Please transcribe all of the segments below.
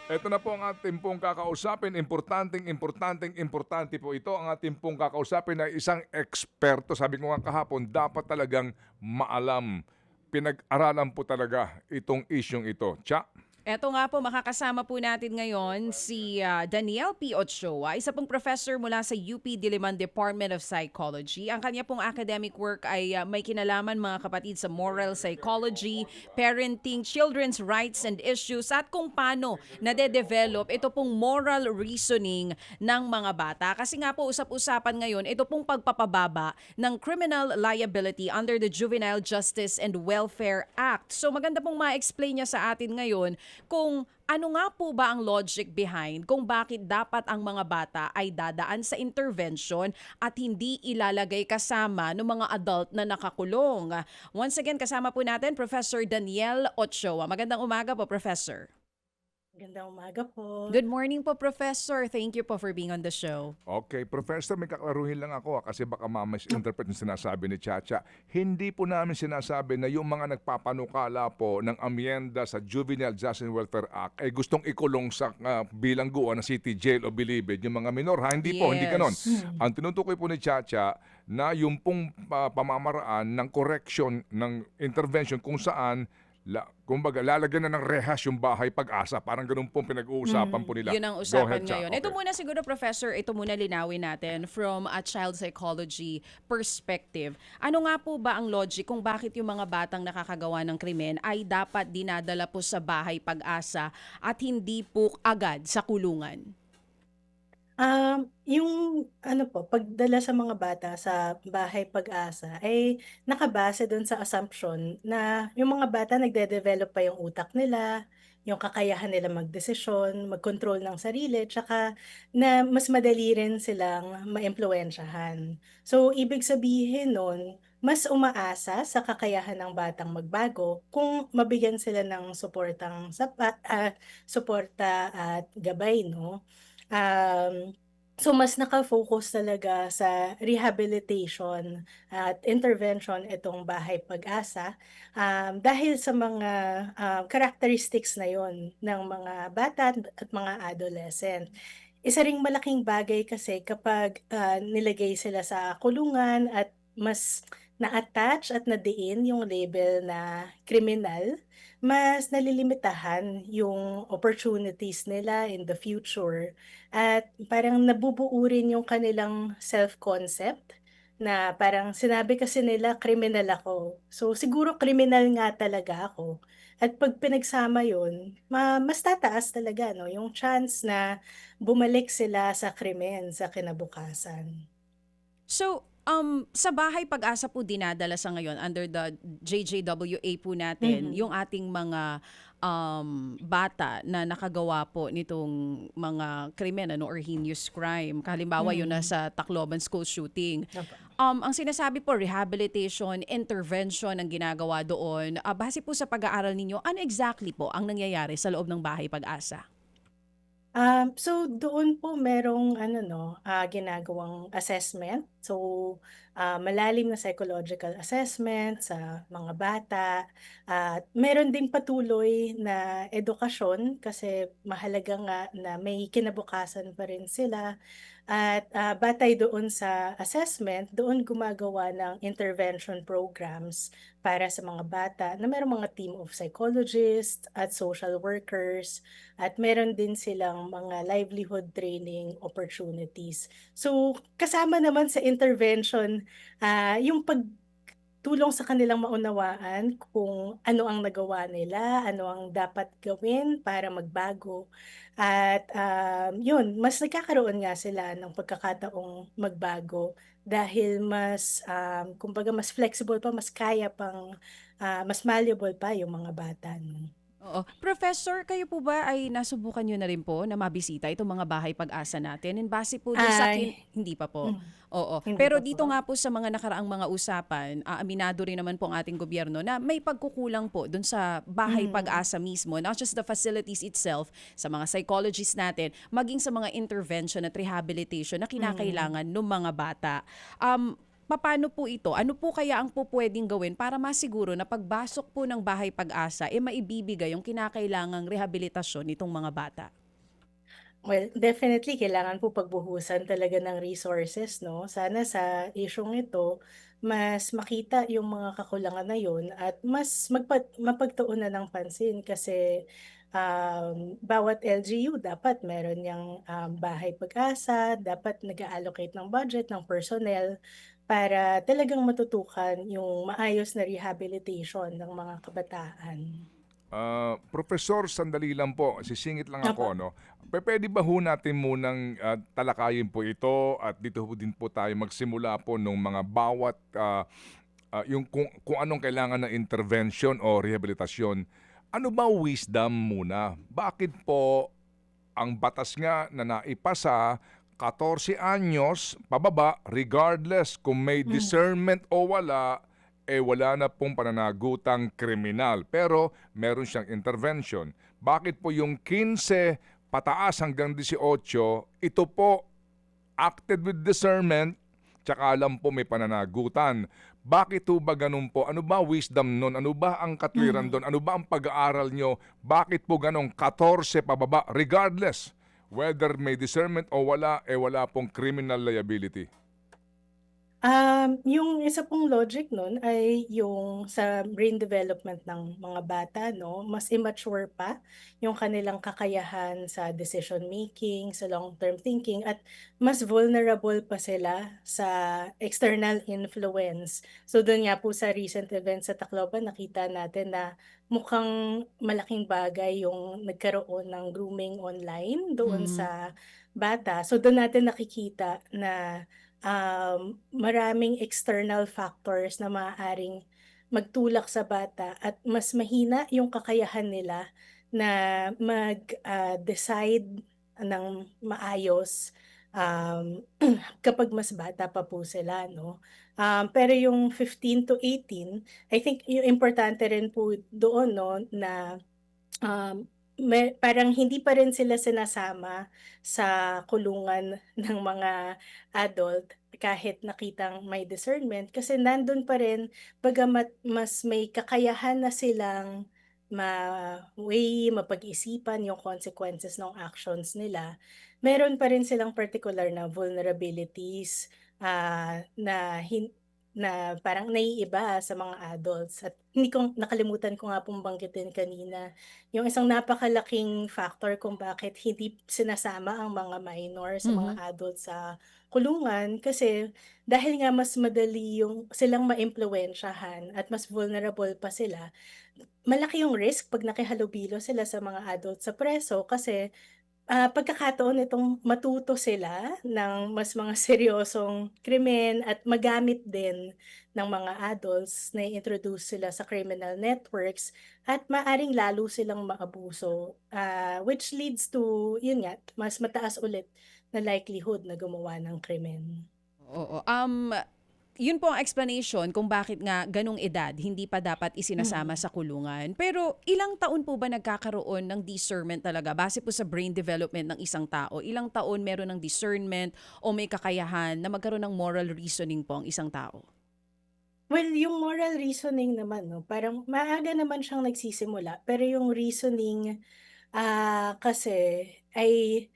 Ito na po ang ating pong kakausapin. Importante po ito. Ang ating pong kakausapin ay isang eksperto. Sabi ko nga kahapon, dapat talagang maalam. Pinag-aralan po talaga itong isyong ito. Tsa? Eto nga po, makakasama po natin ngayon si Daniel P. Ochoa, isa pong professor mula sa UP Diliman Department of Psychology. Ang kanya pong academic work ay may kinalaman mga kapatid sa moral psychology, parenting, children's rights and issues at kung paano nade-develop ito pong moral reasoning ng mga bata. Kasi nga po usap-usapan ngayon, ito pong pagpapababa ng criminal liability under the Juvenile Justice and Welfare Act. So maganda pong ma-explain niya sa atin ngayon kung ano nga po ba ang logic behind kung bakit dapat ang mga bata ay dadaan sa intervention at hindi ilalagay kasama ng mga adult na nakakulong. Once again, kasama po natin Professor Daniel Ochoa. Magandang umaga po, Professor. Magandang umaga po. Good morning po, Professor. Thank you po for being on the show. Okay, Professor, may kaklaruhin lang ako kasi baka ma-misinterpret yung sinasabi ni Chacha. Hindi po namin sinasabi na yung mga nagpapanukala po ng amyenda sa Juvenile Justice and Welfare Act ay gustong ikulong sa bilangguan na city jail o bilibid yung mga minor. Ha? Hindi po, hindi ganon. Yes. Ang tinutukoy po ni Chacha na yung pong pamamaraan ng correction ng intervention kung saan kumbaga, lalagyan na ng rehas yung bahay pag-asa. Parang ganun pong pinag-uusapan po nila. Yun ang Go usapan ahead, Cha. ngayon. Okay. Ito muna siguro, Professor, ito muna linawin natin from a child psychology perspective. Ano nga po ba ang logic kung bakit yung mga batang nakakagawa ng krimen ay dapat dinadala po sa bahay pag-asa at hindi po agad sa kulungan? Yung ano po, pagdala sa mga bata sa bahay pag-asa ay nakabase dun sa assumption na yung mga bata nagde-develop pa yung utak nila, yung kakayahan nila magdesisyon, mag-control ng sarili, tsaka na mas madali rin silang maimpluwensyahan. So, ibig sabihin nun, mas umaasa sa kakayahan ng batang magbago kung mabigyan sila ng suporta at gabay, no? So mas naka-focus talaga sa rehabilitation at intervention itong Bahay Pag-asa, dahil sa mga, characteristics na yon ng mga bata at mga adolescent. Isa ring malaking bagay kasi kapag, nilagay sila sa kulungan at mas na-attach at nadiin yung label na kriminal, mas nalilimitahan yung opportunities nila in the future at parang nabubuo rin yung kanilang self-concept na parang sinabi kasi nila kriminal ako. So siguro kriminal nga talaga ako. At 'pag pinagsama yun, mas tataas talaga 'no, yung chance na bumalik sila sa krimen sa kinabukasan. So, sa bahay pag-asa po dinadala sa ngayon under the JJWA po natin, Mhm. yung ating mga bata na nakagawa po nitong mga krimen ano, or heinous crime. Halimbawa yun Mm. nasa Tacloban school shooting. Opo. Ang sinasabi po, rehabilitation, intervention ang ginagawa doon. Base po sa pag-aaral ninyo, ano exactly po ang nangyayari sa loob ng bahay pag-asa? So doon po merong ano 'no, ginagawang assessment. So, malalim na psychological assessment sa mga bata at meron ding patuloy na edukasyon kasi mahalaga nga na may kinabukasan pa rin sila at, batay doon sa assessment, doon gumagawa ng intervention programs para sa mga bata na merong mga team of psychologists at social workers at meron din silang mga livelihood training opportunities. So, kasama naman sa intervention, yung pagtulong sa kanilang maunawaan kung ano ang nagawa nila, ano ang dapat gawin para magbago. At, yun, mas nagkakaroon nga sila ng pagkakataong magbago dahil mas, kumbaga mas flexible pa, mas kaya pang, mas malleable pa yung mga bata 'no. Oo. Professor, kayo po ba ay nasubukan niyo na rin po na mabisita itong mga bahay pag-asa natin? And base po dun sa Ay, hindi pa po. hmm, Oo. hindi Pero pa dito po. nga po sa mga nakaraang mga usapan, aminado rin naman po ang ating gobyerno na may pagkukulang po dun sa bahay Mhm, pag-asa mismo, not just the facilities itself, sa mga psychologists natin, maging sa mga intervention at rehabilitation na mm. kinakailangan ng mga bata. Um, papaano po ito? Ano po kaya ang pupuwedeng gawin para masiguro na pagpasok po ng Bahay Pag-asa, maibibigay yung kinakailangang rehabilitasyon nitong mga bata? Well, definitely kailangan po pagbuhusan talaga ng resources 'no. Sana sa isyung ito, mas makita yung mga kakulangan na yun at mas mapagtuunan ng pansin kasi, bawat LGU dapat meron niyang, bahay pag-asa, dapat nag-a-allocate ng budget, ng personnel para talagang matutukan yung maayos na rehabilitation ng mga kabataan. Professor, sandali lang po, sisingit lang Opo. ako, no? Pupuwede ba ho natin munang, talakayin po ito at dito ho din po tayo magsimula po nung mga bawat, yung kung anong kailangan ng intervention o rehabilitasyon. Ano ba wisdom muna? Bakit po ang batas nga na naipasa 14 anyos pababa regardless kung may Mhm. discernment o wala, wala na pong pananagutang kriminal. Pero meron siyang intervention. Bakit po yung 15 pataas hanggang 18, ito po acted with discernment, tsaka alam po may pananagutan. Bakit ho ba ganun po? Ano ba wisdom nun? Ano ba ang katwiran Mhm. doon? Ano ba ang pag-aaral nyo? Bakit po ganun 14 pababa? Regardless, whether may discernment o wala, wala pong criminal liability. Yung isa pong logic nun ay yung sa brain development ng mga bata 'no, mas immature pa yung kanilang kakayahan sa decision making, sa long-term thinking at mas vulnerable pa sila sa external influence. So dun nga po sa recent events sa Tacloban nakita natin na mukhang malaking bagay yung nagkaroon ng grooming online doon Mhm. sa bata. So dun natin nakikita na maraming external factors na maaaring magtulak sa bata at mas mahina yung kakayahan nila na decide ng maayos, kapag mas bata pa po sila 'no. Pero yung 15 to 18, I think yung importante rin po doon 'no na parang hindi pa rin sila sinasama sa kulungan ng mga adult kahit nakitang may discernment kasi nandun pa rin bagamat mas may kakayahan na silang ma-weigh, mapag-isipan yung consequences ng actions nila, meron pa rin silang particular na vulnerabilities, na parang naiiba sa mga adults at hindi ko nakalimutan ko nga pong banggitin kanina yung isang napakalaking factor kung bakit hindi sinasama ang mga minor sa mga Mhm. adult sa kulungan kasi dahil nga mas madali yung silang maimpluwensyahan at mas vulnerable pa sila, malaki yung risk 'pag nakihalubilo sila sa mga adult sa preso kasi pagkakataon itong matuto sila ng mas mga seryosong krimen at magamit din ng mga adults na introduce sila sa criminal networks at maaring lalo silang maabuso, which leads to yun nga, mas mataas ulit na likelihood na gumawa ng krimen. Oo, yun po ang explanation kung bakit nga ganong edad hindi pa dapat isinasama Mm. sa kulungan. Pero ilang taon po ba nagkakaroon ng discernment talaga base po sa brain development ng isang tao? Ilang taon meron ng discernment o may kakayahan na magkaroon ng moral reasoning po ang isang tao? Well, yung moral reasoning naman 'no, parang maaga naman siyang nagsisimula pero yung reasoning, kasi ay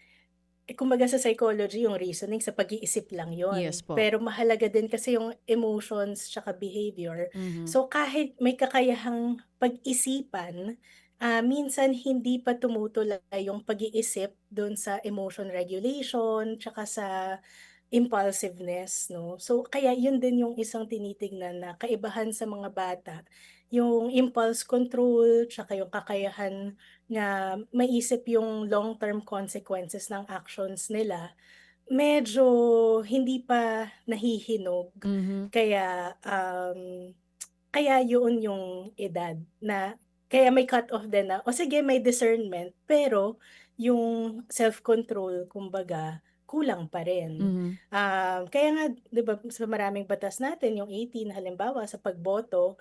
kumbaga sa psychology yung reasoning sa pag-iisip lang Yes yon po. pero mahalaga din kasi yung emotions tsaka behavior. Mhm. So, kahit may kakayahang pag-isipan, minsan hindi pa tumutulay yung pag-iisip dun sa emotion regulation tsaka sa impulsiveness 'no. So, kaya yun din yung isang tinitignan na kaibahan sa mga bata, yung impulse control tsaka yung kakayahan na maisip yung long-term consequences ng actions nila, medyo hindi pa nahihinog. Mhm. Kaya, kaya yun yung edad na kaya may cut-off din na, o sige may discernment, pero yung self-control kumbaga kulang pa rin. Mhm. Kaya nga 'di ba sa maraming batas natin yung 18 halimbawa sa pagboto,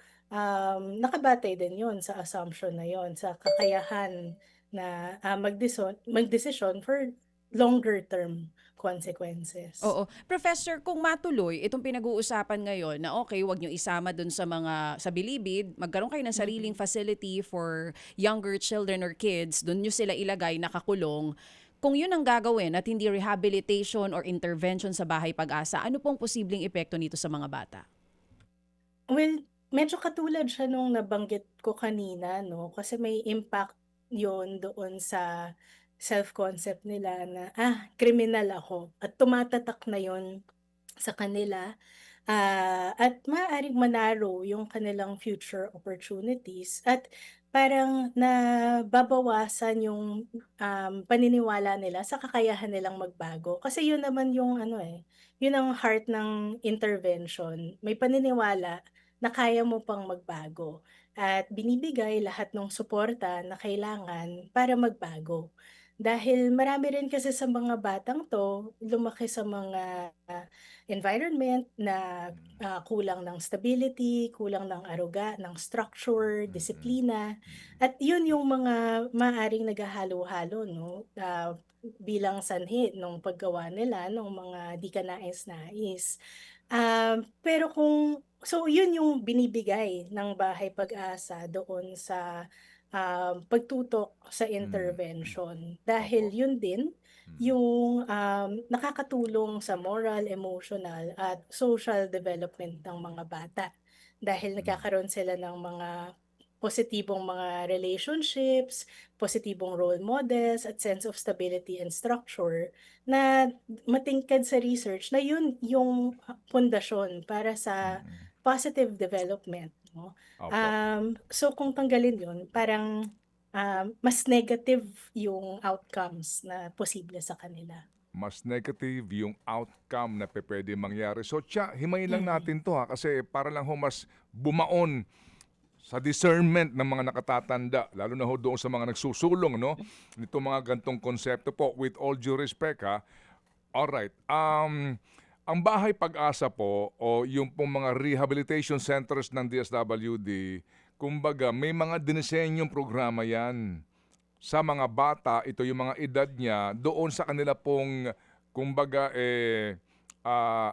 nakabatay din yun sa assumption na yun, sa kakayahan na, magdesisyon for longer term consequences. Oo. Professor, kung matuloy itong pinag-uusapan ngayon na okay, wag niyo isama dun sa bilibid, magkaroon kayo ng sariling Mm. facility for younger children or kids, dun niyo sila ilagay nakakulong. Kung yun ang gagawin at hindi rehabilitation or intervention sa Bahay Pag-asa, ano pong posibleng epekto nito sa mga bata? Well, medyo katulad siya nung nabanggit ko kanina 'no, kasi may impact 'yun doon sa self-concept nila na, kriminal ako at tumatatak na 'yun sa kanila. At maaaring ma-narrow yung kanilang future opportunities at parang nababawasan yung, paniniwala nila sa kakayahan nilang magbago. Kasi yun naman yung ano, yun ang heart ng intervention. May paniniwala na kaya mo pang magbago at binibigay lahat ng suporta na kailangan para magbago. Dahil marami rin kasi sa mga batang 'to, lumaki sa mga environment na kulang ng stability, kulang ng ng structure, Mm, disiplina, mm, at yun yung mga maaaring naghahalo-halo 'no, bilang sanhi nung paggawa nila nung mga di kanais-nais. Pero yun yung binibigay ng Bahay Pag-asa doon sa, pagtutok sa mm. intervention. Dahil Opo. yun din Mm, yung, nakakatulong sa moral, emotional at social development ng mga bata. Dahil mm, nagkakaroon sila ng mga positibong mga relationships, positibong role models at sense of stability and structure na matingkad sa research na yun yung pundasyon para sa mm. positive development 'no. Opo. So kung tanggalin yun parang, mas negative yung outcomes na posible sa kanila. Mas negative yung outcome na pupuwedeng mangyari. So, himayin lang Mm. natin 'to, kasi para lang ho mas bumaon sa discernment ng mga nakatatanda, lalo na ho doon sa mga nagsusulong 'no, nitong mga ganitong konsepto po. With all due respect ha, alright, ang Bahay Pag-asa po o yung pong mga rehabilitation centers ng DSWD, kumbaga may mga dinisenyong programa 'yan sa mga bata. Ito yung mga edad niya doon sa kanila pong kumbaga,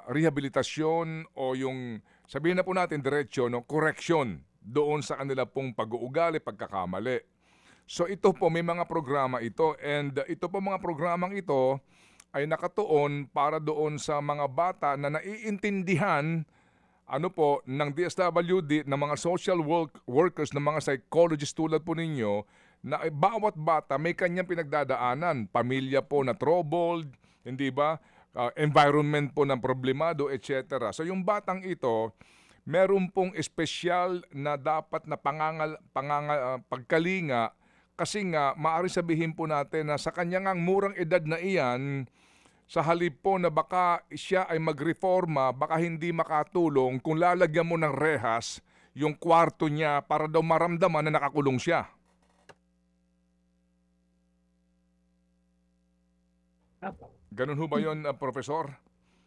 rehabilitasyon o yung sabihin na po natin diretso 'no, correction doon sa kanila pong pag-uugali, pagkakamali. So ito po may mga programa ito, and ito po mga programang ito ay nakatuon para doon sa mga bata na naiintindihan ano po ng DSWD, ng mga social workers, ng mga psychologists tulad po ninyo, na bawat bata may kanyang pinagdadaanan. Pamilya po na troubled, hindi ba? Environment po ng problemado, etc. So yung batang ito, meron pong espesyal na dapat na pagkalinga, kasi nga maaari sabihin po natin na sa kanya ngang murang edad na iyan, sa halip po na baka siya ay magreforma, baka hindi makatulong kung lalagyan mo ng rehas yung kwarto niya para daw maramdaman na nakakulong siya. Opo. Ganun ho ba yun, Profesor?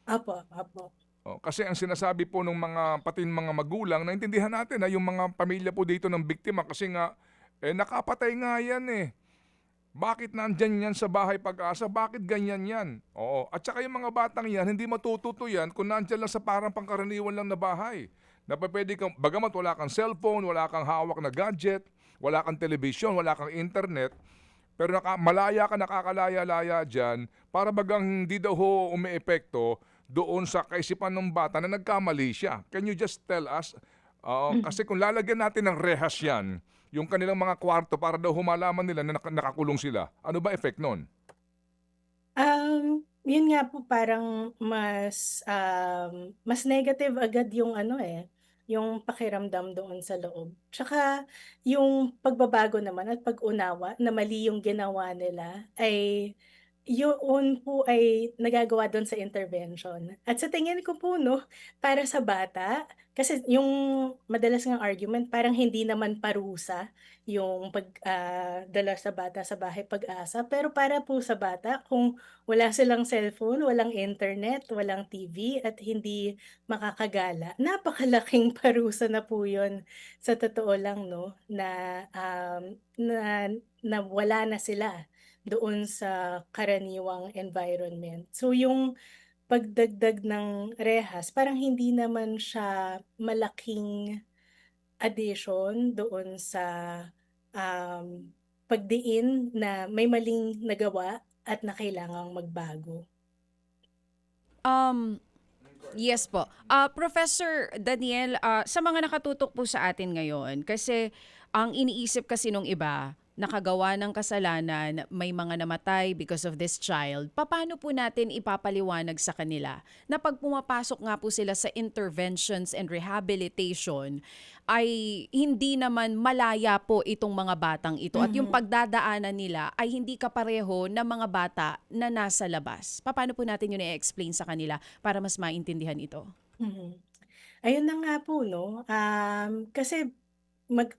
Opo, opo. Kasi ang sinasabi po ng mga pati ng mga magulang, naintindihan natin na yung mga pamilya po dito ng biktima, kasi nga nakapatay nga yan eh. Bakit nandyan yan sa Bahay Pag-asa? Bakit ganyan yan? Oo. At saka yung mga batang yan, hindi matututo yan kung nandyan lang sa parang pangkaraniwan lang na bahay. Na pwede kang, bagamat wala kang cellphone, wala kang hawak na gadget, wala kang television, wala kang internet, pero malaya ka, nakakalaya-laya dyan, para bagang hindi daw ho umeepekto doon sa kaisipan ng bata na nagkamali siya. Can you just tell us? Kasi kung lalagyan natin ng rehas yan, yung kanilang mga kwarto para daw humalaman nila na nakakulong sila, ano ba effect nun? Yun nga po parang mas negative agad yung ano, yung pakiramdam doon sa loob. Tsaka yung pagbabago naman at pag-unawa na mali yung ginawa nila ay yun po ay nagagawa dun sa intervention. At sa tingin ko po 'no, para sa bata, kasi yung madalas ngang argument parang hindi naman parusa yung dala sa bata sa Bahay Pag-asa, pero para po sa bata kung wala silang cellphone, walang internet, walang TV at hindi makakagala, napakalaking parusa na po yun sa totoo lang 'no, na wala na sila doon sa karaniwang environment. So yung pagdagdag ng rehas parang hindi naman siya malaking addition doon sa, um, pagdiin na may maling nagawa at na kailangang magbago. Um, Yes po. Professor Daniel, sa mga nakatutok po sa atin ngayon, kasi ang iniisip kasi nung iba, nakagawa ng kasalanan, may mga namatay because of this child, paano po natin ipapaliwanag sa kanila na pag pumapasok nga po sila sa interventions and rehabilitation, ay hindi naman malaya po itong mga batang ito at yung Mhm, pagdadaanan nila ay hindi kapareho ng mga bata na nasa labas. Paano po natin yun i-explain sa kanila para mas maintindihan ito? mhm. Ayun na nga po 'no, kasi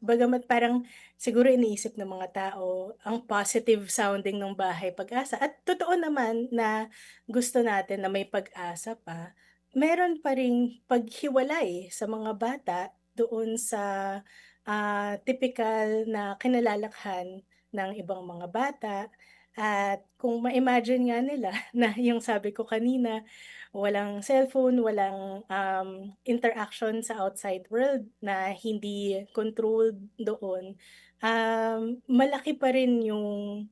bagamat parang siguro iniisip ng mga tao ang positive sounding ng Bahay Pag-asa at totoo naman na gusto natin na may pag-asa pa, meron pa ring paghiwalay sa mga bata doon sa, tipikal na kinalalakhan ng ibang mga bata at kung ma-imagine nga nila na yung sabi ko kanina, walang cellphone, walang, interaction sa outside world na hindi controlled doon, malaki pa rin yung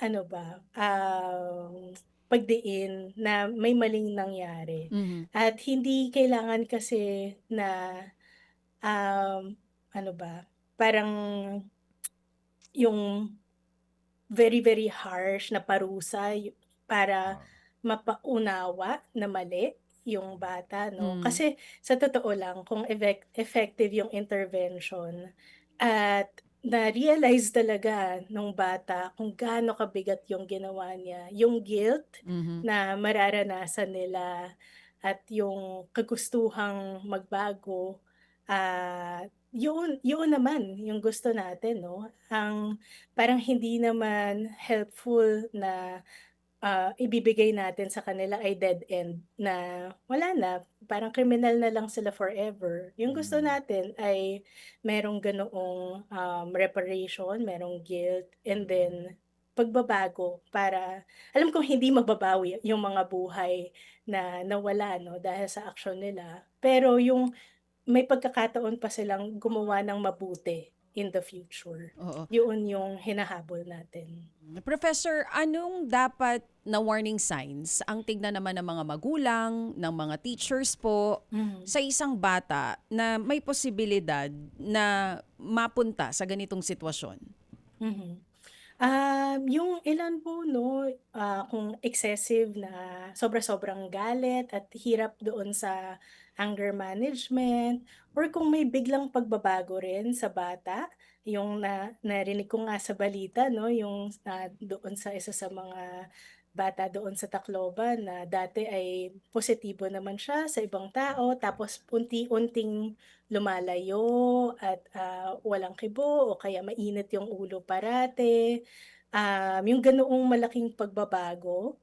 ano ba, pagdiin na may maling nangyari. Mhm. At hindi kailangan kasi na, ano ba, parang yung very, very harsh na parusa para Ah, mapaunawa na mali yung bata 'no. Hmm. Kasi sa totoo lang kung effective yung intervention at na-realize talaga nung bata kung gaano kabigat yung ginawa niya, yung guilt Mhm. na mararanasan nila at yung kagustuhang magbago, yun naman yung gusto natin 'no. Parang hindi naman helpful na, ibibigay natin sa kanila ay dead end na wala na, parang kriminal na lang sila forever. Yung gusto mm, natin ay merong ganoong, reparation, merong guilt, and then pagbabago para alam kong hindi mababawi yung mga buhay na nawala 'no, dahil sa aksyon nila. Pero yung may pagkakataon pa silang gumawa ng mabuti in the future. Oo. Yun yung hinahabol natin. Professor, anong dapat na warning signs ang tignan naman ng mga magulang, ng mga teachers po Mhm, sa isang bata na may posibilidad na mapunta sa ganitong sitwasyon? mhm. Yung ilan po 'no, kung excessive na sobra-sobrang galit at hirap doon sa anger management or kung may biglang pagbabago rin sa bata, yung narinig ko nga sa balita 'no, yung, doon sa isa sa mga bata doon sa Tacloban na dati ay positibo naman siya sa ibang tao tapos unti-unting lumalayo at, walang kibo o kaya mainit yung ulo parate. Yung ganoong malaking pagbabago,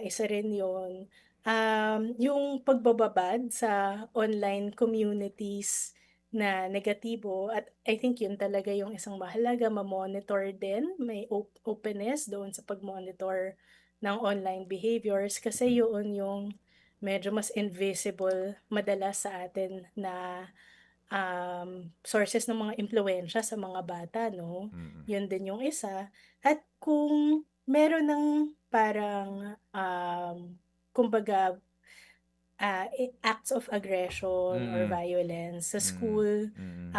isa rin yun. Yung pagbababad sa online communities na negatibo at I think yun talaga yung isang mahalaga ma-monitor din, may openness doon sa pag-monitor ng online behaviors kasi yun yung medyo mas invisible madalas sa atin na sources ng mga impluwensiya sa mga bata 'no, mm, yun din yung isa. At kung meron ng parang, kumbaga, acts of aggression or mm, violence sa mm, school, mm.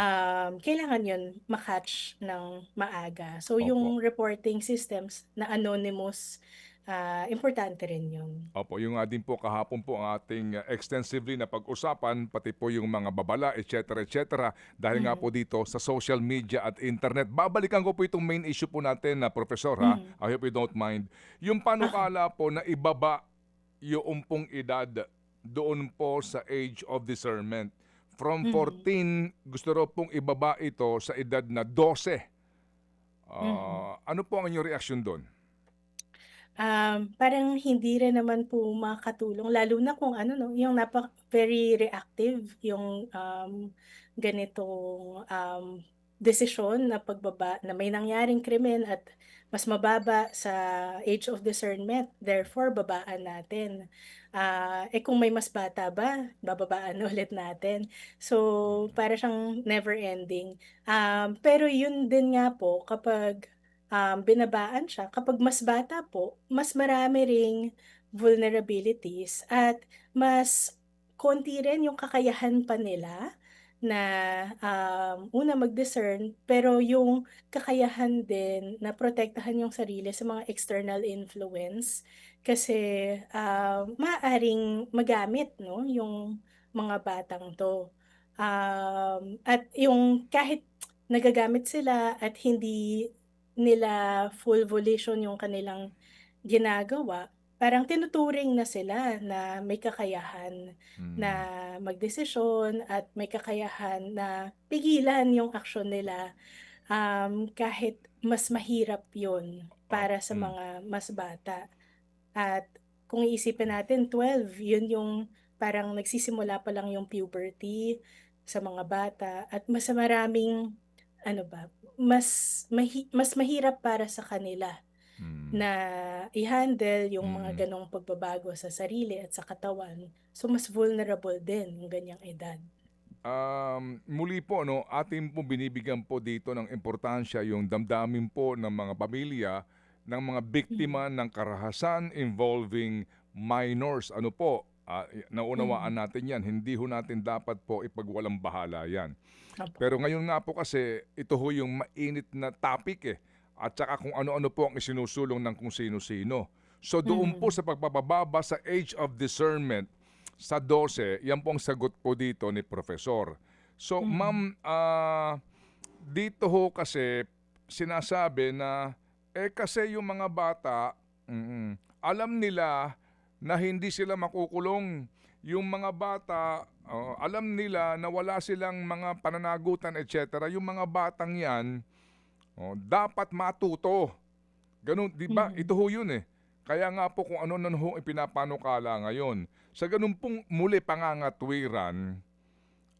kailangan yun ma-catch ng maaga. So Opo. yung reporting systems na anonymous, importante rin yun. Opo, yung nga din po kahapon po ang ating extensively na pag-usapan, pati po yung mga babala, et cetera, dahil nga Mhm, po dito sa social media at internet. Babalikan ko po itong main issue po natin na Professor ha, mhm, I hope you don't mind. Yung okey. panukala po na ibaba yung pong edad doon po sa age of discernment. From Mhm, 14, gusto raw pong ibaba ito sa edad na 12. mhm. Ano po ang inyong reaksyon doon? Parang hindi rin naman po makakatulong lalo na kung ano 'no, yung very reactive yung, ganitong, desisyon na na may nangyaring krimen at mas mababa sa age of discernment, therefore babaan natin. Kung may mas bata ba, bababaan ulit natin. So, para siyang never ending. Pero yun din nga po kapag, binabaan siya, kapag mas bata po, mas marami ring vulnerabilities at mas konti rin yung kakayahan pa nila na, una mag-discern, pero yung kakayahan din na protektahan yung sarili sa mga external influence. Kasi, maaaring magamit 'no, yung mga batang 'to. At yung kahit nagagamit sila at hindi nila full volition yung kanilang ginagawa, parang tinuturing na sila na may kakayahan na Mm. magdesisyon at may kakayahan na pigilan yung aksyon nila, kahit mas mahirap yun Oh, para sa mm. mga mas bata. At kung iisipin natin 12, yun yung parang nagsisimula pa lang yung puberty sa mga bata at mas maraming ano ba, mas mahirap para sa kanila Mm. na i-handle yung Mm. mga gano'ng pagbabago sa sarili at sa katawan. So, mas vulnerable din yung ganyang edad. Muli po, no, atin po binibigyan po dito ng importansya yung damdamin po ng mga pamilya ng mga biktima Mm, ng karahasan involving minors. Ano po, naunawaan mm. natin yan. Hindi ho natin dapat po ipagwalang bahala yan. Opo. Pero ngayon nga po kasi, ito ho yung mainit na topic at saka kung ano-ano po ang isinusulong ng kung sino-sino. So doon po Mm, sa pagbababa sa age of discernment, sa 12, yan po ang sagot po dito ni Profesor. So mm, ma'am, dito ho kasi sinasabi na, kasi yung mga bata, alam nila na hindi sila makukulong. Yung mga bata, alam nila na wala silang mga pananagutan, etc. Yung mga batang yan, dapat matuto. Ganun, 'di ba? mm, Ito ho 'yun Kaya nga po kung ano na ho ipinapanukala ngayon. Sa ganun pong muli pangangatwiran,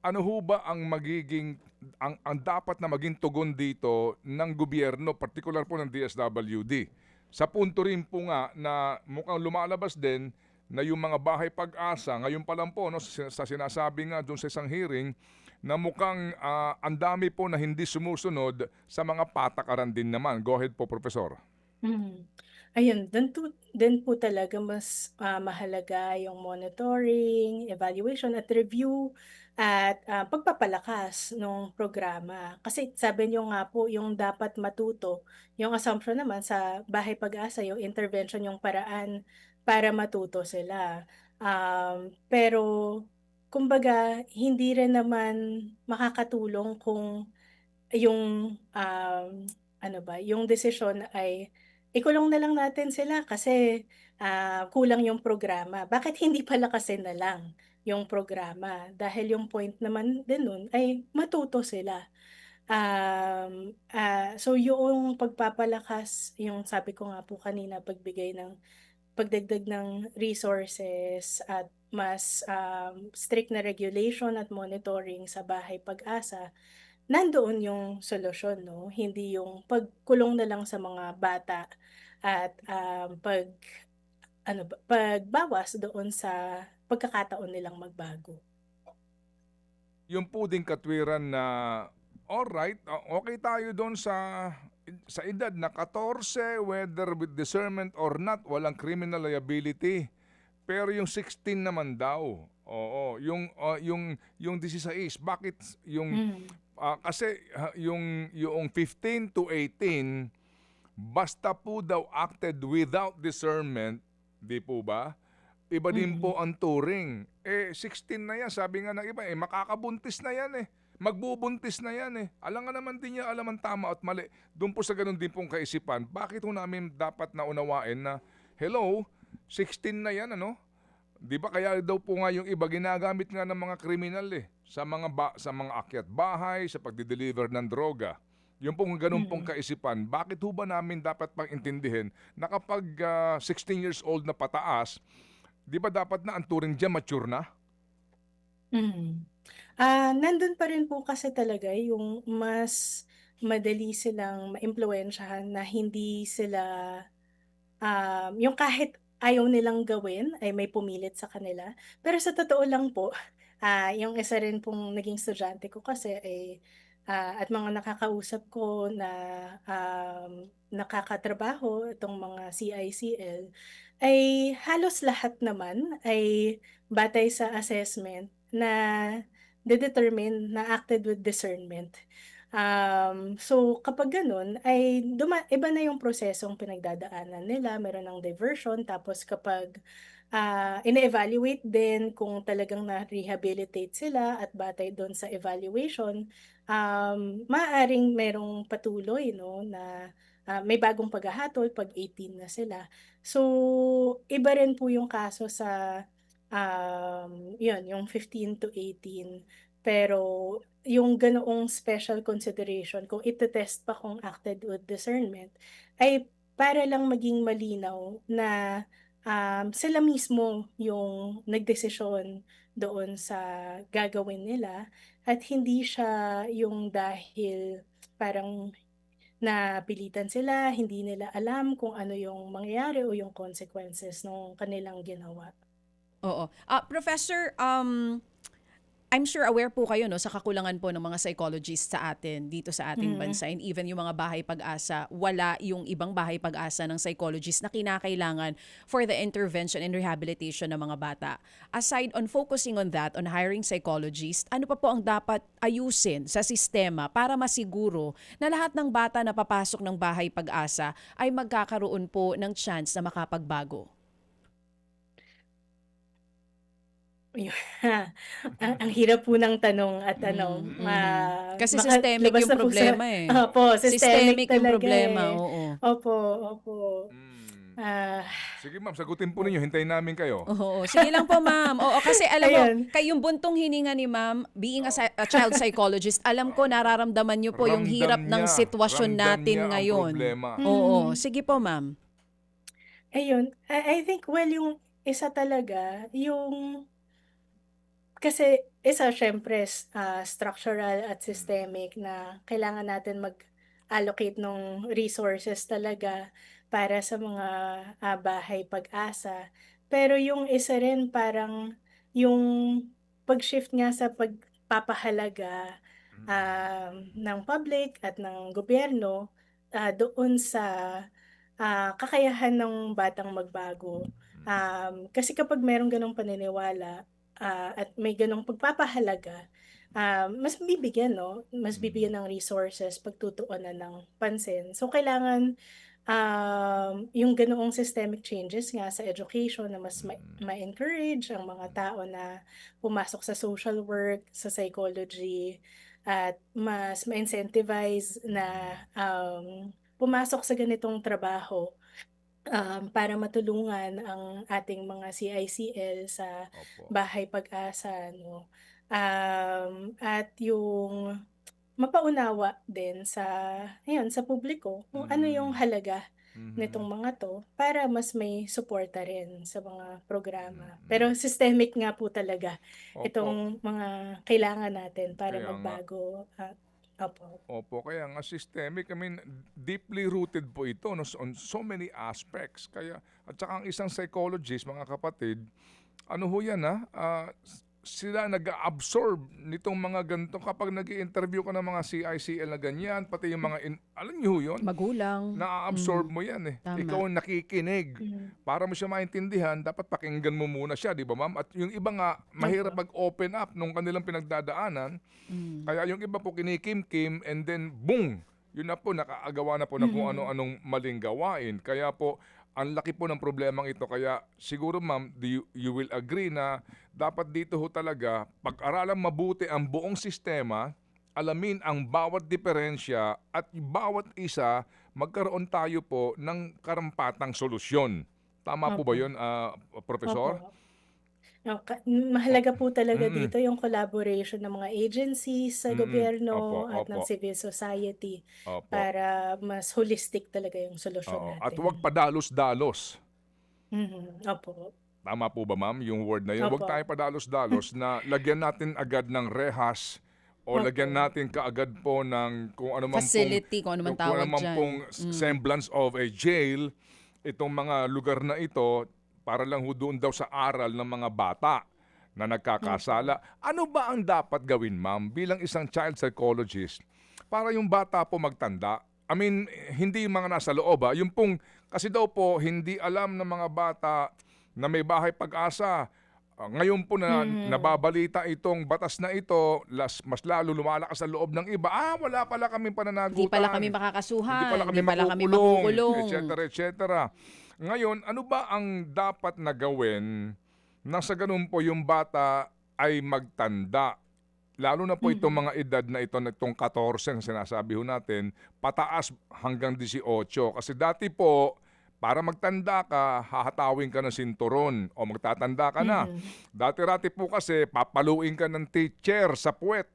ano ho ba ang magiging ang dapat na maging tugon dito ng gobyerno, partikular po ng DSWD? Sa punto rin po nga na mukhang lumalabas din na yung mga bahay pag-asa, ngayon pa lang po no, sa sinasabi nga doon sa isang hearing, na mukhang ang dami po na hindi sumusunod sa mga patakaran din naman. Go ahead po, Professor. mm. Ayun, dun po talaga mas, mahalaga yung monitoring, evaluation at review at, pagpapalakas nung programa. Kasi sabi niyo nga po yung dapat matuto, yung assumption naman sa Bahay Pag-asa yung intervention yung paraan para matuto sila. Pero kumbaga hindi rin naman makakatulong kung yung, ano ba, yung desisyon ay ikulong na lang natin sila kasi, kulang yung programa. Bakit hindi palakasin na lang yung programa? Dahil yung point naman din nun ay matuto sila. So yung pagpapalakas, yung sabi ko nga po kanina, pagdagdag ng resources at mas, strict na regulation at monitoring sa Bahay Pag-asa, nandoon yung solusyon 'no, hindi yung pagkulong na lang sa mga bata at, pagbawas doon sa pagkakataon nilang magbago. Yung po ding katwiran na, alright, okay tayo doon sa edad na 14, whether with discernment or not, walang criminal liability. Pero yung 16 naman daw, oo, yung 16, bakit yung Hmm, kasi yung 15 to 18, basta po daw acted without discernment, 'di po ba? Iba din mm, po ang turing. 16 na yan, sabi nga ng iba, makakabuntis na yan Magbubuntis na yan Alam nga naman din niya, alam ang tama at mali. Doon po sa ganun din pong kaisipan, bakit ho namin dapat na unawain na, hello, 16 na yan, ano? Di ba kaya daw po nga yung iba ginagamit nga ng mga kriminal sa mga akyat bahay, sa pagdi-deliver ng droga. Yung pong ganun pong mm, kaisipan, bakit ho ba namin dapat pang intindihin na kapag 16 years old na pataas, di ba dapat na ang turing diyan mature na? mm. Nandun pa rin po kasi talaga yung mas madali silang maimpluwensyahan na hindi sila, yung kahit ayaw nilang gawin ay may pumilit sa kanila. Pero sa totoo lang po, yung isa rin pong naging estudyante ko kasi at mga nakakausap ko na, nakakatrabaho itong mga CICL, ay halos lahat naman ay batay sa assessment na determine na acted with discernment. So kapag gano'n ay iba na yung prosesong pinagdadaanan nila, meron ng diversion tapos kapag, ine-evaluate din kung talagang na-rehabilitate sila at batay dun sa evaluation, maaaring merong patuloy 'no na, may bagong paghahatol 'pag 18 na sila. So, iba rin po yung kaso sa, yun yung 15 to 18 pero yung ganoong special consideration kung ite-test pa kung acted with discernment, ay para lang maging malinaw na, sila mismo yung nagdesisyon doon sa gagawin nila at hindi siya yung dahil parang napilitan sila, hindi nila alam kung ano yung mangyayari o yung consequences nung kanilang ginawa. Oo. Professor, I'm sure aware po kayo no sa kakulangan po ng mga psychologists sa atin dito sa ating Mhm. bansa, and even yung mga bahay pag-asa, wala yung ibang bahay pag-asa ng psychologist na kinakailangan for the intervention and rehabilitation ng mga bata. Aside on focusing on that, on hiring psychologists, ano pa po ang dapat ayusin sa sistema para masiguro na lahat ng bata na papasok ng bahay pag-asa ay magkakaroon po ng chance na makapagbago? Ayun, ang hirap po ng tanong at ano, Kasi baka systemic labas yung na po sa problema eh. opo, systemic Systemic yung talaga, problema, eh. oo. Opo, opo. Hmm. Ah, Sige ma'am, sagutin po ninyo. Hintayin namin kayo. Oo, sige lang po ma'am. Oo, kasi alam mo, ayun, kayong buntong hininga ni ma'am, being a child psychologist, alam ko nararamdaman niyo po yung hirap ng sitwasyon Ramdam niya natin ang ngayon. problema. Oo, mm. sige po ma'am. Ayun, I think well yung isa talaga yung kasi isa siyempre structural at systemic na kailangan natin mag-allocate ng resources talaga para sa mga, bahay pag-asa. Pero yung isa rin parang yung pag-shift nga sa pagpapahalaga, ng public at ng gobyerno, doon sa, kakayahan ng batang magbago. Kasi kapag merong gano'ng paniniwala, at may gano'ng pagpapahalaga, mas bibigyan 'no, mas bibigyan ng resources, pagtutuunan ng pansin. So kailangan, yung ganoong systemic changes nga sa education na mas ma-encourage ang mga tao na pumasok sa social work, sa psychology, at mas ma-incentivize na, pumasok sa ganitong trabaho. Para matulungan ang ating mga CICL sa Opo. Bahay Pag-asa 'no. At yung mapaunawa din sa ayun, sa publiko kung ano yung Mhm. halaga nitong Mhm. mga 'to para mas may suporta rin sa mga programa. Mm. Pero systemic nga po talaga Opo, itong mga kailangan natin para kaya nga. magbago at opo. Opo, kaya nga systemic, I mean, deeply rooted po ito no, on so many aspects. Kaya, at saka ang isang psychologist, mga kapatid, ano ho yan sila nag-absorb nitong mga ganito kapag nag interview ka ng mga CICL na ganyan, pati yung mga, alam niyo ho yun? Magulang. Na-absorb mo yan eh. Tama. Ikaw ang nakikinig. Hmm, Para mo siya maintindihan, dapat pakinggan mo muna siya, di ba ma'am? At yung iba nga, mahirap opo. mag-open up nung kanilang pinagdadaanan. Mm. Kaya yung iba po kinikim-kim and then boom! Yun na po, nakaagawa na po ng kung Mhm, ano-anong maling gawain. Kaya po, ang laki po ng problemang ito. Kaya siguro ma'am, you will agree na dapat dito ho talaga, pag-aralan mabuti ang buong sistema, alamin ang bawat diferensya at bawat isa, magkaroon tayo po ng karampatang solusyon. Tama po ba opo, yun, opo. Professor? O, Mahalaga po talaga mm, dito yung collaboration ng mga agencies sa opo, gobyerno at ng opo, civil society opo. para mas holistic talaga yung solusyon Oo, at huwag natin. padalos-dalos. Mhm, opo, Tama po ba ma'am, yung word na yun? Huwag opo. tayo padalos-dalos na lagyan natin agad ng rehas o lagyan Opo. natin kaagad po ng kung ano man pong Facility, kung ano man kung ano tawag man diyan. pong semblance of a jail itong mga lugar na ito para lang ho doon daw sa aral ng mga bata na Opo. nagkakasala. Ano ba ang dapat gawin, ma'am, bilang isang child psychologist para yung bata po magtanda? I mean, hindi yung mga nasa loob, yung pong, kasi daw po, hindi alam ng mga bata na may bahay pag-asa. Ngayon po na Mhm. nababalita itong batas na ito, mas lalo lumalakas sa loob ng iba, wala pala kaming Hindi pala kami pananagutan, hindi pala makakasuhan, kami hindi pala kami makukulong, makukulong. etc. etc. Ngayon, ano ba ang dapat na gawin na sa ganun po yung bata ay magtanda? Lalo na po itong Mhm. mga edad na ito, itong 14 na sinasabi ho natin, pataas hanggang 18. Kasi dati po, para magtanda ka, hahatawin ka ng sinturon o magtatanda ka na. Mhm. Dati-rati po kasi, papaluin ka ng teacher sa puwet,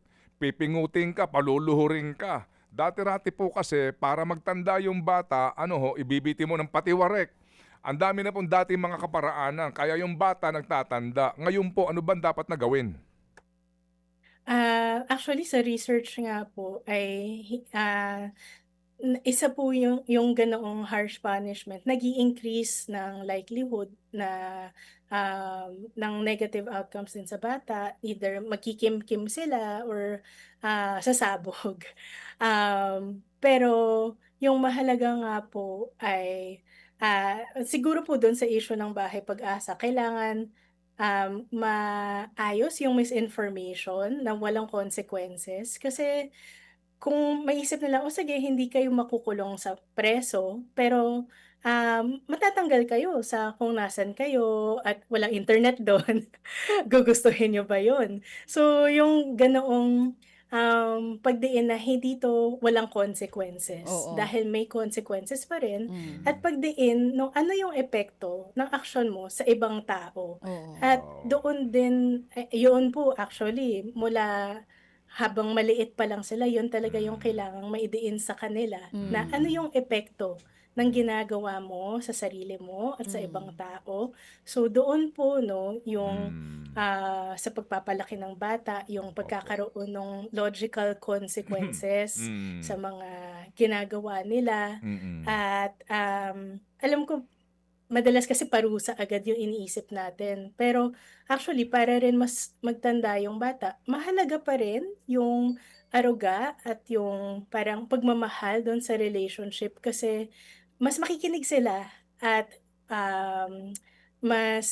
pipingutin ka, paluluhurin ka. Dati-rati po kasi, para magtanda yung bata, ibibiti mo ng patiwarek. Ang dami na pong dating mga kaparaanan, kaya yung bata nagtatanda. Ngayon po, ano ba dapat na gawin? Actually sa research nga po ay isa po yung ganoong harsh punishment nag-i-increase ng likelihood na, ng negative outcomes din sa bata, either magkikimkim sila or, sasabog. Pero yung mahalaga nga po ay, siguro po dun sa issue ng Bahay Pag-asa kailangan, maayos yung misinformation na walang consequences kasi kung maisip nila, "O sige hindi kayo makukulong sa preso, pero, matatanggal kayo sa kung nasaan kayo at walang internet dun." Gugustuhin niyo ba yun? So, yung ganoong, pagdiin na hindi 'to walang consequences, Oo. dahil may consequences pa rin at Mm. pagdiin nung ano yung epekto ng aksyon mo sa ibang tao. Oo. At Oo. doon din yun po actually mula habang maliit pa lang sila yun talaga yung Mm. kailangang maidiin sa kanila na ano Mm. yung epekto ng ginagawa mo sa sarili mo at sa ibang Mm. tao. So doon po 'no, yung, Mm. sa pagpapalaki ng bata, yung Opo. pagkakaroon ng logical consequences sa Mm. mga ginagawa nila Mm. at, alam ko madalas kasi parusa agad yung iniisip natin. Pero actually para rin mas magtanda yung bata, mahalaga pa rin yung aruga at yung parang pagmamahal dun sa relationship kasi mas makikinig sila at, mas,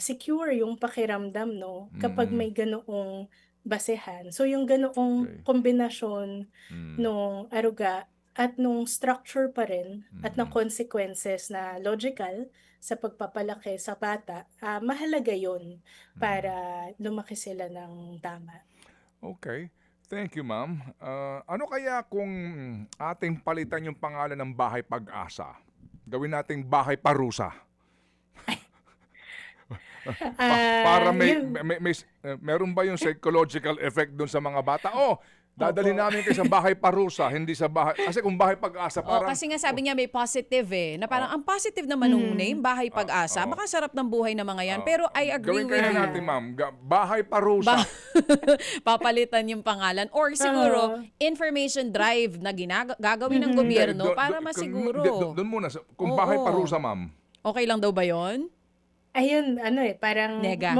secure yung pakiramdam 'no, kapag Mm. may ganoong basehan. So yung ganoong Okey. kombinasyon Mm. nung aruga at nung structure pa rin at ng Mm. consequences na logical sa pagpapalaki sa bata, mahalaga yun para Mm. lumaki sila ng tama. Okey. Thank you, ma'am. Ano kaya kung ating palitan yung pangalan ng Bahay Pag-asa, gawin nating Bahay Parusa? Para Yun meron ba yung psychological effect dun sa mga bata? "Oh, dadalhin opo. namin kayo sa Bahay Parusa, hindi sa bahay" kasi kung Bahay Pag-asa Oh, parang kasi nga sabi niya may positive, na parang oh, ang positive naman nung name, Mhm. Bahay Pag-asa, oo. baka sarap ng buhay ng mga yan. Pero I agree Gawin with kaya natin, you. Ah, ma'am, Bahay Ba Parusa. papalitan yung pangalan or siguro oo. information drive na gagawin ng Mhm. Hindi, gobyerno para masiguro. dun muna kung Bahay Oo. Parusa, ma'am. Okay lang daw ba yon? Ayun ano, parang Nega.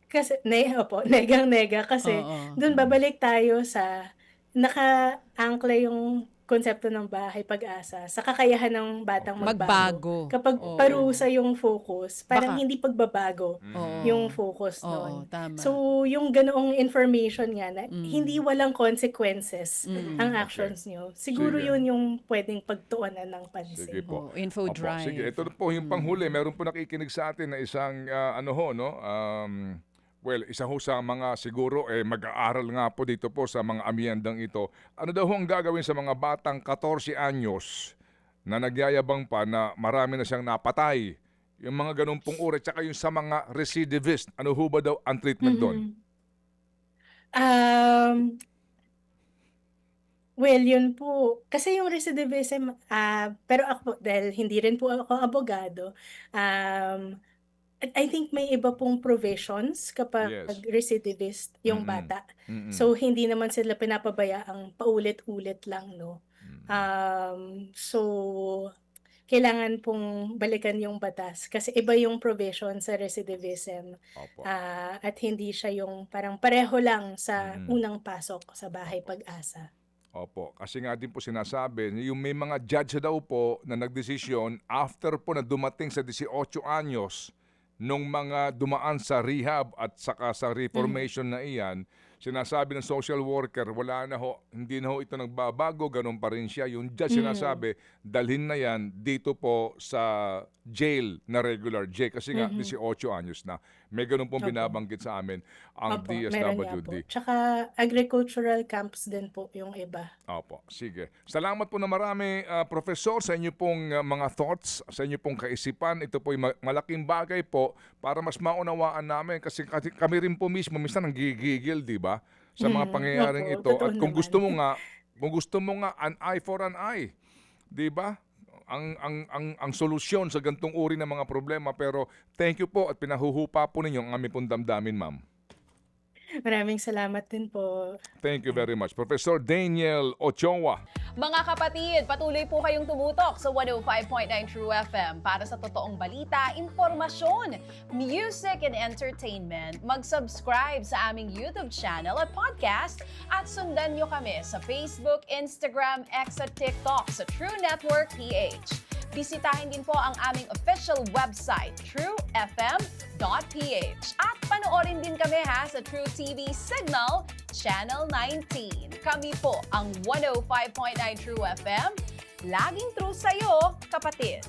kasi opo, negang-nega kasi Oo. dun Mm. babalik tayo sa naka-angkla yung konsepto ng Bahay Pag-asa sa kakayahan ng batang Okey. magbago. Magbago. Kapag Oo. parusa yung focus, parang Baka hindi pagbabago yung Mhm. oo. focus Oo, nun. tama. So, yung ganoong information nga na hindi Hmm. walang consequences ang Mm. Okey. actions niyo, siguro Sige. yun yung puwedeng pagtuunan ng Sige pansin. po. Oh, info Opo, sige. drive. Ito na po yung panghuli. Mm. Meron po nakikinig sa atin na isang, well, isa ho sa mga siguro, mag-aaral nga po dito po sa mga amyendang ito. Ano daw ho ang gagawin sa mga batang 14 anyos na nagyayabang pa na marami na siyang napatay? Yung mga ganun pong uri, tsaka yung sa mga recidivist, ano ho ba daw ang treatment do'n? Mhm. Um, well, yun po kasi yung recidivism, pero ako po dahil hindi rin po ako abogado, um I think may iba pong provisions kapag Yes. recidivist yung Mm-mm. bata. Mm-mm. So hindi naman sila pinapabayaang paulit-ulit lang, no? So kailangan pong balikan yung batas kasi iba yung provision sa recidivism, Opo. at hindi siya yung parang pareho lang sa Mm. unang pasok sa Bahay Opo. Pag-asa. Opo, kasi nga din po sinasabi, yung may mga judge daw po na nagdesisyon after po na dumating sa 18 anyos nung mga dumaan sa rehab at saka sa reformation na iyan, sinasabi ng social worker, wala na ho, hindi na ho ito nagbabago, ganun pa rin siya. Yung judge sinasabi, dalhin na yan dito po sa jail na regular jail kasi nga 18 anyos na. May ganun pong Opo. binabanggit sa amin ang Opo, meron nga po. DSWD. Tsaka agricultural camps din po yung iba. Opo, sige. Salamat po na marami, Professor, sa inyo pong mga thoughts, sa inyo pong kaisipan. Ito po malaking bagay po para mas maunawaan namin kasi kami rin po mismo minsan nanggigigil, di ba? Sa mga pangyayaring Opo, ito. totoo At kung naman. gusto mo nga an eye for an eye, di ba? Ang solusyon sa gantong uri ng mga problema, pero thank you po at pinahuhupa po ninyo ang aming pong damdamin, ma'am. Maraming salamat din po. Thank you very much. Professor Daniel Ochoa. Mga kapatid, patuloy po kayong tumutok sa 105.9 True FM para sa totoong balita, impormasyon, music and entertainment. Mag-subscribe sa aming YouTube channel at podcast at sundan nyo kami sa Facebook, Instagram, X at TikTok sa True Network PH. Bisitahin din po ang aming official website, truefm.ph. At panoorin din kami sa True TV Signal, Channel 19. Kami po ang 105.9 True FM. Laging true sa'yo, kapatid.